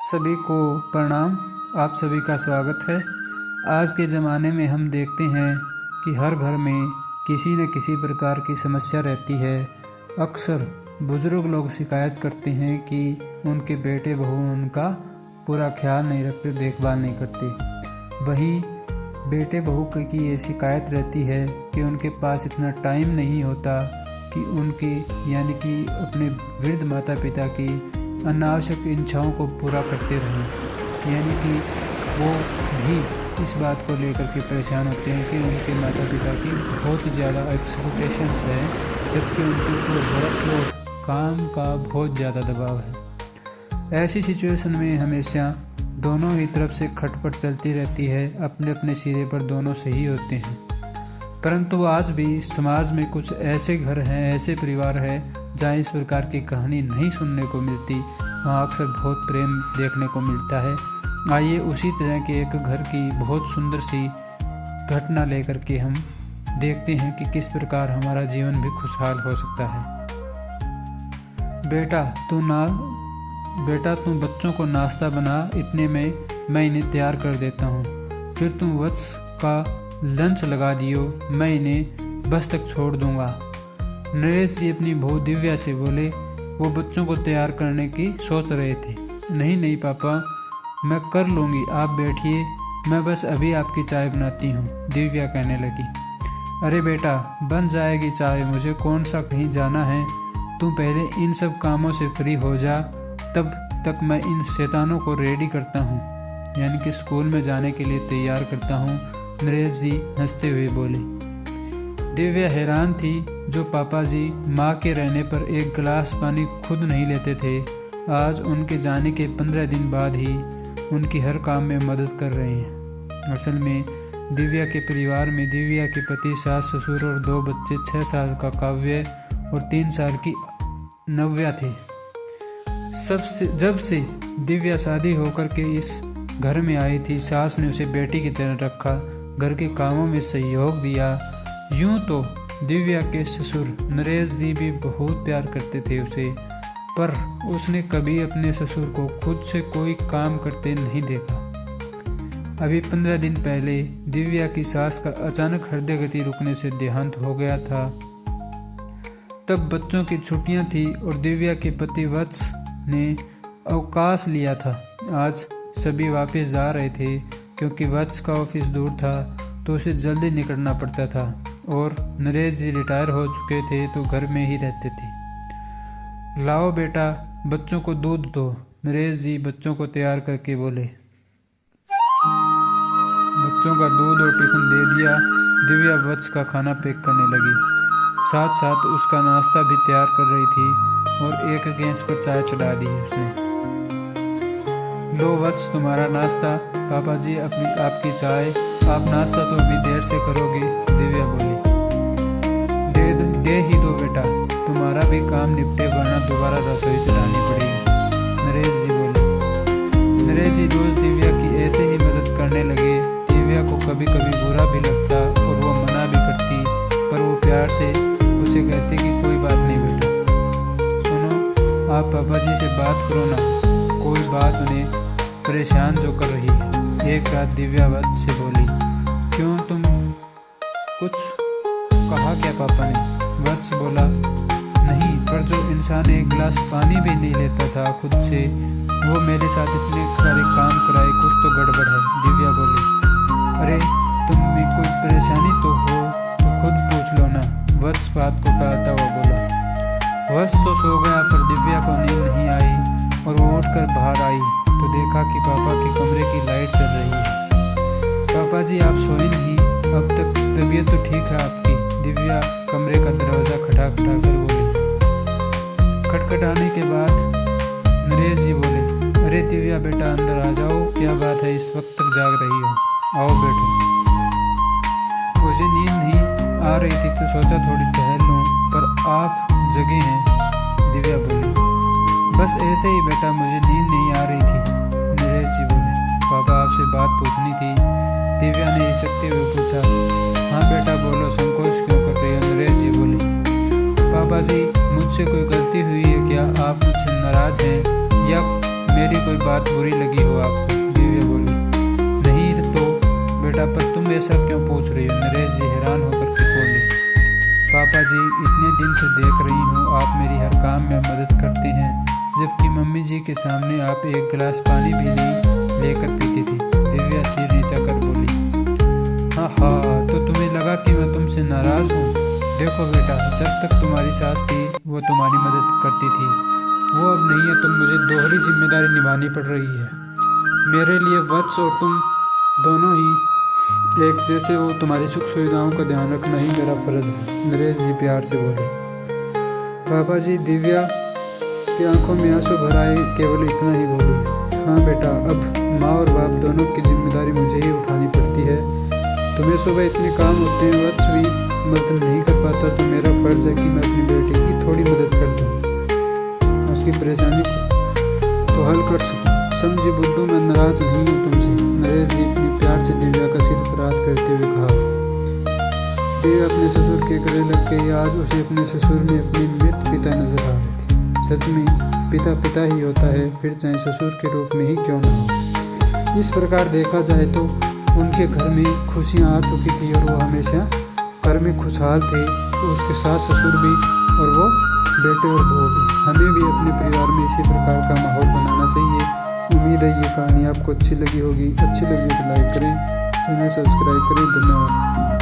सभी को प्रणाम। आप सभी का स्वागत है। आज के ज़माने में हम देखते हैं कि हर घर में किसी न किसी प्रकार की समस्या रहती है। अक्सर बुज़ुर्ग लोग शिकायत करते हैं कि उनके बेटे बहू उनका पूरा ख्याल नहीं रखते, देखभाल नहीं करते। वहीं बेटे बहू की ये शिकायत रहती है कि उनके पास इतना टाइम नहीं होता कि उनकी यानी कि अपने वृद्ध माता पिता की अनावश्यक इच्छाओं को पूरा करते रहें। यानी कि वो भी इस बात को लेकर के परेशान होते हैं कि उनके माता पिता की बहुत ज़्यादा एक्सपेक्टेशंस है, जबकि उनके ऊपर वर्कलोड काम का बहुत ज़्यादा दबाव है। ऐसी सिचुएशन में हमेशा दोनों ही तरफ से खटपट चलती रहती है। अपने अपने सिरे पर दोनों सही होते हैं, परंतु आज भी समाज में कुछ ऐसे घर हैं, ऐसे परिवार हैं जहाँ इस प्रकार की कहानी नहीं सुनने को मिलती। वहाँ अक्सर बहुत प्रेम देखने को मिलता है। आइए उसी तरह के एक घर की बहुत सुंदर सी घटना लेकर के हम देखते हैं कि किस प्रकार हमारा जीवन भी खुशहाल हो सकता है। बेटा तू बच्चों को नाश्ता बना, इतने में मैं इन्हें तैयार कर देता हूँ। फिर तुम वत्स का लंच लगा दियो, मैं इन्हें बस तक छोड़ दूंगा। नरेश जी अपनी बहू दिव्या से बोले। वो बच्चों को तैयार करने की सोच रहे थे। नहीं पापा, मैं कर लूँगी, आप बैठिए, मैं बस अभी आपकी चाय बनाती हूँ, दिव्या कहने लगी। अरे बेटा, बन जाएगी चाय, मुझे कौन सा कहीं जाना है। तुम पहले इन सब कामों से फ्री हो जा, तब तक मैं इन शैतानों को रेडी करता हूँ, यानी कि स्कूल में जाने के लिए तैयार करता हूँ, नरेश जी हंसते हुए बोले। दिव्या हैरान थी। जो पापा जी माँ के रहने पर एक गिलास पानी खुद नहीं लेते थे, आज उनके जाने के 15 दिन बाद ही उनकी हर काम में मदद कर रहे हैं। असल में दिव्या के परिवार में दिव्या के पति, सास ससुर और 2 बच्चे, 6 साल का काव्य और 3 साल की नव्या थे। जब से दिव्या शादी होकर के इस घर में आई थी, सास ने उसे बेटी की तरह रखा, घर के कामों में सहयोग दिया। यूं तो दिव्या के ससुर नरेश जी भी बहुत प्यार करते थे उसे, पर उसने कभी अपने ससुर को खुद से कोई काम करते नहीं देखा। अभी 15 दिन पहले दिव्या की सास का अचानक हृदय गति रुकने से देहांत हो गया था। तब बच्चों की छुट्टियां थी और दिव्या के पति वत्स ने अवकाश लिया था। आज सभी वापस जा रहे थे, क्योंकि वत्स का ऑफिस दूर था तो उसे जल्दी निकलना पड़ता था, और नरेश जी रिटायर हो चुके थे तो घर में ही रहते थे। लाओ बेटा, बच्चों को दूध दो, नरेश जी बच्चों को तैयार करके बोले। बच्चों का दूध और टिफिन दे दिया। दिव्या वत्स का खाना पैक करने लगी, साथ साथ उसका नाश्ता भी तैयार कर रही थी, और एक गैस पर चाय चढ़ा दी उसने। लो वत्स, तुम्हारा नाश्ता। पापा जी आपकी चाय। आप नाश्ता तो अभी देर से करोगे, दिव्या बोली। दे ही दो बेटा, तुम्हारा भी काम निपटे, वरना दोबारा रसोई चलानी पड़ेगी, नरेश जी बोले। नरेश जी रोज दिव्या की ऐसे ही मदद करने लगे। दिव्या को कभी कभी बुरा भी लगता और वो मना भी करती, पर वो प्यार से उसे कहते कि कोई बात नहीं बेटा, सुनो, आप पापा जी से बात करो ना, कोई बात उन्हें परेशान जो कर रही है। एक रात दिव्या वत्स से बोली। क्यों, तुम कुछ कहा क्या पापा ने? वत्स बोला। नहीं, पर जो इंसान एक गिलास पानी भी नहीं लेता था खुद से, वो मेरे साथ इतने सारे काम कराए, कुछ तो गड़बड़ है, दिव्या बोली। अरे तुम में कोई परेशानी तो हो तो खुद पूछ लो ना, वत्स बात को टालता हुआ बोला। वत्स तो सो गया, पर दिव्या को नींद नहीं आई और वो उठकर बाहर आई तो देखा कि पापा के कमरे की लाइट चल रही है। पापा जी आप सोए नहीं, अब तक तबीयत तो ठीक है आपकी, दिव्या कमरे का दरवाज़ा खटखटा कर बोली। खटखटाने के बाद नरेश जी बोले। अरे दिव्या बेटा, अंदर आ जाओ, क्या बात है, इस वक्त तक जाग रही हो, आओ बैठो। मुझे नींद नहीं आ रही थी तो सोचा थोड़ी टहल लूँ, पर आप जगे हैं, दिव्या बोली। बस ऐसे ही बेटा, मुझे नींद नहीं आ रही थी, नरेश जी बोले। पापा आपसे बात पूछनी थी, दिव्या ने हिचकते हुए पूछा। हाँ बेटा बोलो, संकोच क्यों कर रही हो, नरेश जी बोले। पापा जी मुझसे कोई गलती हुई है क्या? आप मुझसे नाराज हैं या मेरी कोई बात बुरी लगी हो आपको। दिव्या बोली, नहीं तो बेटा, पर तुम ऐसा क्यों पूछ रही हो? नरेश जी हैरान होकर के बोले, पापा जी, इतने दिन से देख रही हूँ आप मेरी हर काम में मदद करते हैं, जबकि मम्मी जी के सामने आप एक गिलास पानी भी नहीं लेकर पीती थी। दिव्या सिर नीचा कर बोली, हाँ, तो तुम्हें लगा कि मैं तुमसे नाराज़ हूँ? देखो बेटा, जब तक तुम्हारी सास थी वो तुम्हारी मदद करती थी, वो अब नहीं है, तो मुझे दोहरी जिम्मेदारी निभानी पड़ रही है। मेरे लिए वत्स और तुम दोनों ही एक जैसे हो, तुम्हारी सुख सुविधाओं का ध्यान रखना ही मेरा फ़र्ज़ है। नरेश जी प्यार से बोले। पापा जी, दिव्या की आंखों में आंसू भर आए, केवल इतना ही बोली, हाँ बेटा, अब माँ और बाप दोनों की जिम्मेदारी मुझे ही उठानी पड़ती है। तुम्हें सुबह इतने काम होते हैं, वत्स भी मदद नहीं कर पाता, तो मेरा फ़र्ज़ है कि मैं अपनी बेटी की थोड़ी मदद कर दूँ, उसकी परेशानी को तो हल कर सकूँ। समझी बुद्धू, मैं नाराज़ नहीं हूँ तुमसे। नरेश जी अपने प्यार से दिव्या का सिर फरार करते हुए कहा। दिव्या अपने ससुर के गले लग गई। आज उसे अपने ससुर में अपने मृत पिता नजर आ रहे थे। सच में पिता पिता ही होता है, फिर चाहे ससुर के रूप में ही क्यों न हो। इस प्रकार देखा जाए तो उनके घर में खुशियाँ आ चुकी थी और वो हमेशा घर में खुशहाल थे, तो उसके सास ससुर भी और वो बेटे और बहू भी। हमें भी अपने परिवार में इसी प्रकार का माहौल बनाना चाहिए। उम्मीद है ये कहानी आपको अच्छी लगी होगी। अच्छी लगी तो लाइक करें, चैनल सब्सक्राइब करें। धन्यवाद।